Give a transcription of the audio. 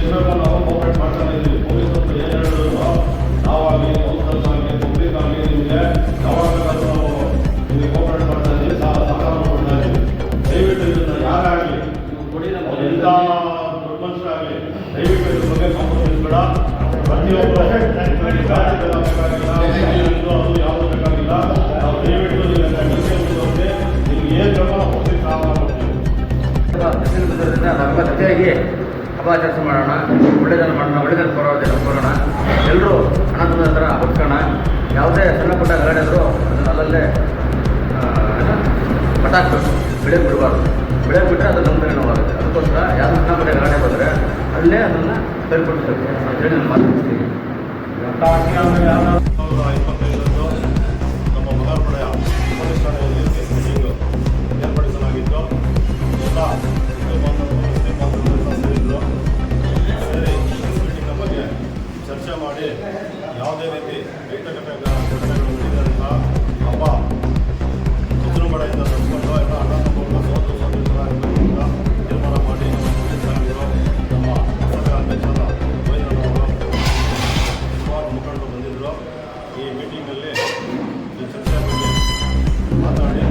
ಹೆಚ್ಚಿನ ನಾವು ಕೋಆಪರೇಟ್ ಮಾಡ್ತಾನೆ ಇದ್ದೀವಿ. ಪೊಲೀಸರು ಏನು ಹೇಳಿದ್ರು ನಾವಾಗಲಿ ಕೌನ್ಸಿಲರ್ಸ್ ಆಗಲಿ ಪಬ್ಲಿಕ್ ಆಗಲಿ ನಿಮಗೆ ಯಾವಾಗ ಬೇಕಾದ್ರೂ ನಾವು ನಿಮಗೆ ಕೋಆಪರೇಟ್ ಮಾಡ್ತಾ ಇದ್ದೀವಿ, ಸಹಕಾರ ಕೊಡ್ತಾ ಇದ್ದೀವಿ. ದಯವಿಟ್ಟು ಇದನ್ನು ಯಾರಾಗಲಿ ಎಂಥ ದೊಡ್ಡ ಮನುಷ್ಯರಾಗಲಿ ದಯವಿಟ್ಟು ಇದ್ರ ಬಗ್ಗೆ ಕಾಂಪ್ರಮೈಸ್ ಬೇಡ. ಪ್ರತಿಯೊಬ್ಬರು ಜಾತಿ ಬೆಲ್ಲ ಬೇಕಾಗಿಲ್ಲ, ಅದು ಯಾವುದು ಬೇಕಾಗಿಲ್ಲ. ನಾವು ದಯವಿಟ್ಟು ನಿಮಗೆ ಏನು ಬೇಕೋ ಹೋಗಿ ಸಹಾಯ ಮಾಡ್ತೀವಿ. ನಾವೆಲ್ಲ ಜೊತೆಯಾಗಿ ಹಬ್ಬ ಆಚರಿಸಿ ಮಾಡೋಣ, ಒಳ್ಳೆಯದನ್ನು ಮಾಡೋಣ, ಒಳ್ಳೆಯದನ್ನು ಬರೋಣ. ಎಲ್ಲರೂ ಹಣದ ಹತ್ರ ಬದುಕೋಣ. ಯಾವುದೇ ಸಣ್ಣ ಪುಟ್ಟ ಗಲಾಟೆ ಆದರೂ ಅದನ್ನು ಅಲ್ಲಲ್ಲೇ ಪಟಾಕಬೇಕು, ಬೆಳೆಗೆ ಬಿಡಬಾರ್ದು. ಬೆಳೆಗೆ ಬಿಟ್ಟರೆ ಅದು ನಮ್ಮದೇ ನೋವಾಗುತ್ತೆ. ಅದಕ್ಕೋಸ್ಕರ ಯಾವುದು ಸಣ್ಣ ಪುಟ್ಟ ಗಲಾಟೆ ಬಂದರೆ ಅಲ್ಲೇ ಅದನ್ನು ಸರಿಪಡಿಸಬೇಕು ಅಂತೇಳಿ ನಾನು ಮಾತಾಡ್ತೀನಿ. 2025 ನಮ್ಮ ಮಗಾರ್ಪಡೆಯ ಪೊಲೀಸ್ ಠಾಣೆಯಲ್ಲಿ ಮೀಟಿಂಗ್ ಏರ್ಪಡಿಸಲಾಗಿತ್ತು. ಎಲ್ಲ ಸೇರಿದ್ರು. ಸೇರಿ ಮೀಟಿಂಗ್ನ ಬಗ್ಗೆ ಚರ್ಚೆ ಮಾಡಿ ಯಾವುದೇ ರೀತಿ ರೈತಕತೆ ಘಟನೆಗಳು ನಡೆಯೋದ್ರಿಂದ ಹಬ್ಬ ವಿಜೃಂಭಣೆಯಿಂದ ನಡೆಸ್ಕೊಂಡು ಎಲ್ಲ ಅಣ್ಣತಮ್ಮಗಳ ಸೋದರ ತೀರ್ಮಾನ ಮಾಡಿ ನಮ್ಮ ಹೊಸ ಅಧ್ಯಕ್ಷರಾದ ಗೋವಿಂದನವರು ಸುಮಾರು ಮುಖಂಡರು ಬಂದಿದ್ದರು. ಈ ಮೀಟಿಂಗಲ್ಲಿ ಈ ಚರ್ಚೆ ಬಗ್ಗೆ ಮಾತಾಡಿ